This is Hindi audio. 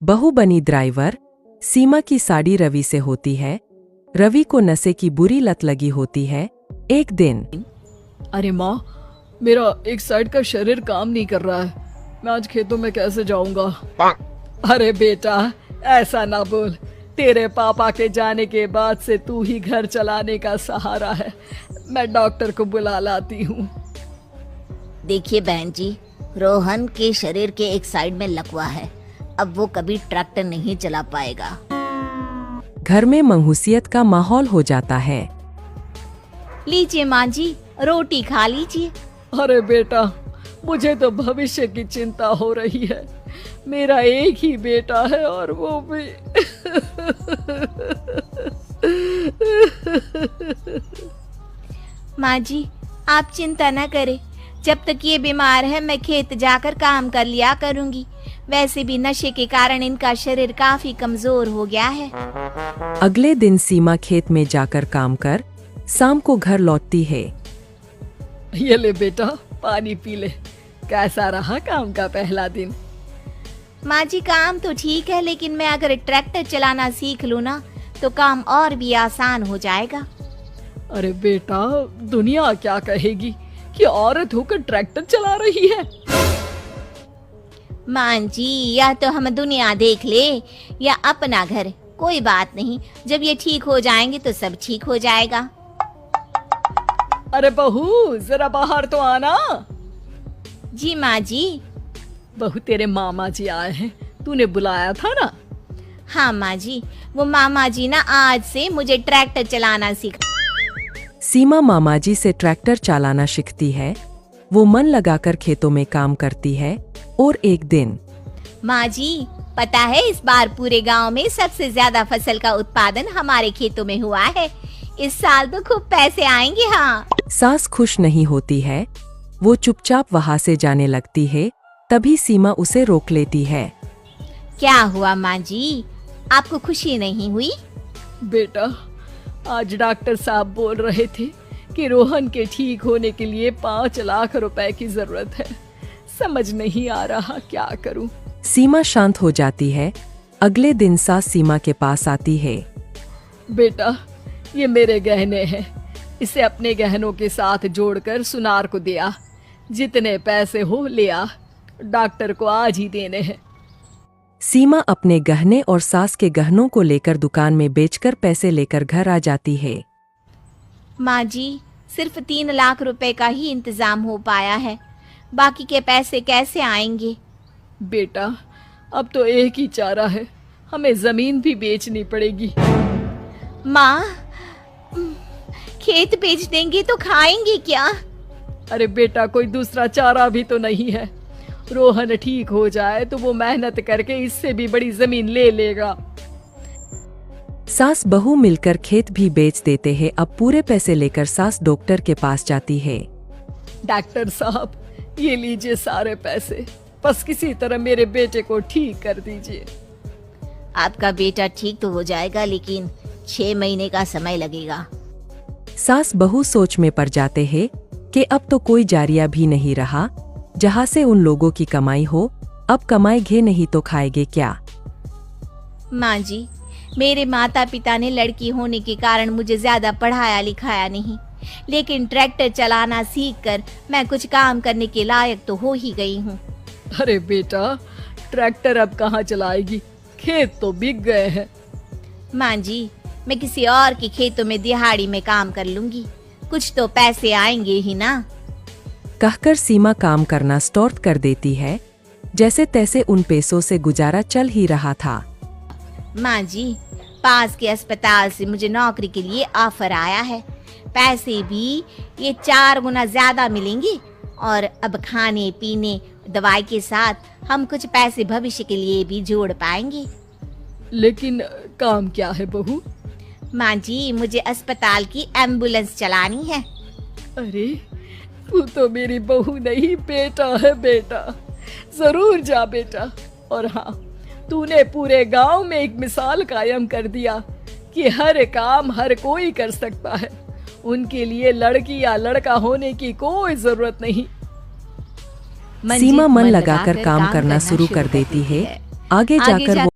बहू बनी ड्राइवर। सीमा की साड़ी रवि से होती है। रवि को नशे की बुरी लत लगी होती है। एक दिन अरे माँ, मेरा एक साइड का शरीर काम नहीं कर रहा है। मैं आज खेतों में कैसे जाऊंगा? अरे बेटा, ऐसा ना बोल। तेरे पापा के जाने के बाद से तू ही घर चलाने का सहारा है। मैं डॉक्टर को बुला लाती हूँ। देखिए बहन जी, रोहन के शरीर के एक साइड में लकवा है। अब वो कभी ट्रैक्टर नहीं चला पाएगा। घर में मंहूसियत का माहौल हो जाता है। लीजिए माँ जी, रोटी खा लीजिए। अरे बेटा, मुझे तो भविष्य की चिंता हो रही है। मेरा एक ही बेटा है और वो भी माँ जी, आप चिंता न करें। जब तक ये बीमार है मैं खेत जाकर काम कर लिया करूंगी। वैसे भी नशे के कारण इनका शरीर काफी कमजोर हो गया है। अगले दिन सीमा खेत में जाकर काम कर शाम को घर लौटती है। ये ले बेटा, पानी पी ले। कैसा रहा काम का पहला दिन? माँ जी, काम तो ठीक है, लेकिन मैं अगर ट्रैक्टर चलाना सीख लूँ ना तो काम और भी आसान हो जाएगा। अरे बेटा, दुनिया क्या कहेगी कि औरत होकर ट्रैक्टर चला रही है। माँ जी, या तो हम दुनिया देख ले या अपना घर, कोई बात नहीं। जब ये ठीक हो जाएंगे तो सब ठीक हो जाएगा। अरे बहू, जरा बाहर तो आना। जी माँ जी। बहू, तेरे मामा जी आए हैं, तूने बुलाया था ना? हाँ माँ जी, वो मामा जी ना आज से मुझे ट्रैक्टर चलाना सिखा। सीमा मामाजी से ट्रैक्टर चलाना सीखती है। वो मन लगाकर खेतों में काम करती है। और एक दिन माँ जी, पता है इस बार पूरे गांव में सबसे ज्यादा फसल का उत्पादन हमारे खेतों में हुआ है। इस साल तो खूब पैसे आएंगे। हाँ। सास खुश नहीं होती है। वो चुपचाप वहाँ से जाने लगती है। तभी सीमा उसे रोक लेती है। क्या हुआ माँ जी, आपको खुशी नहीं हुई? बेटा, आज डॉक्टर साहब बोल रहे थे कि रोहन के ठीक होने के लिए 5 लाख रुपए की जरूरत है। समझ नहीं आ रहा क्या करूं। सीमा शांत हो जाती है। अगले दिन सास सीमा के पास आती है। बेटा, ये मेरे गहने हैं। इसे अपने गहनों के साथ जोड़कर सुनार को दिया। जितने पैसे हो ले आ, डॉक्टर को आज ही देने हैं। सीमा अपने गहने और सास के गहनों को लेकर दुकान में बेचकर पैसे लेकर घर आ जाती है। माँ जी, सिर्फ 3 लाख रुपए का ही इंतजाम हो पाया है। बाकी के पैसे कैसे आएंगे? बेटा, अब तो एक ही चारा है, हमें जमीन भी बेचनी पड़ेगी। माँ, खेत बेच देंगे तो खाएंगे क्या? अरे बेटा, कोई दूसरा चारा भी तो नहीं है। रोहन ठीक हो जाए तो वो मेहनत करके इससे भी बड़ी जमीन ले लेगा। सास बहू मिलकर खेत भी बेच देते हैं। अब पूरे पैसे लेकर सास डॉक्टर के पास जाती है। डॉक्टर साहब, ये लीजिए सारे पैसे। बस किसी तरह मेरे बेटे को ठीक कर दीजिए। आपका बेटा ठीक तो हो जाएगा, लेकिन 6 महीने का समय लगेगा। सास बहू सोच में पड़ जाते हैं कि अब तो कोई जारिया भी नहीं रहा जहाँ से उन लोगों की कमाई हो। अब कमाएंगे नहीं तो खाएंगे क्या? माँ जी, मेरे माता पिता ने लड़की होने के कारण मुझे ज्यादा पढ़ाया लिखाया नहीं, लेकिन ट्रैक्टर चलाना सीखकर मैं कुछ काम करने के लायक तो हो ही गई हूँ। अरे बेटा, ट्रैक्टर अब कहाँ चलाएगी? खेत तो बिक गए हैं। माँ जी, मैं किसी और के खेतों में दिहाड़ी में काम कर लूंगी, कुछ तो पैसे आएंगे ही ना। कहकर सीमा काम करना स्टार्ट कर देती है। जैसे तैसे उन पैसों से गुजारा चल ही रहा था। माँ जी, पास के अस्पताल से मुझे नौकरी के लिए ऑफर आया है। पैसे भी ये 4 गुना ज्यादा मिलेंगे और अब खाने पीने दवाई के साथ हम कुछ पैसे भविष्य के लिए भी जोड़ पाएंगे। लेकिन काम क्या है बहू? माँ जी, मुझे अस्पताल की एम्बुलेंस चलानी है। अरे, तू तो मेरी बहू नहीं, बेटा है। बेटा, जरूर जा बेटा। और हाँ, तूने पूरे गांव में एक मिसाल कायम कर दिया कि हर काम हर कोई कर सकता है। उनके लिए लड़की या लड़का होने की कोई जरूरत नहीं। सीमा मन लगाकर काम करना शुरू कर देती है। आगे जाकर वो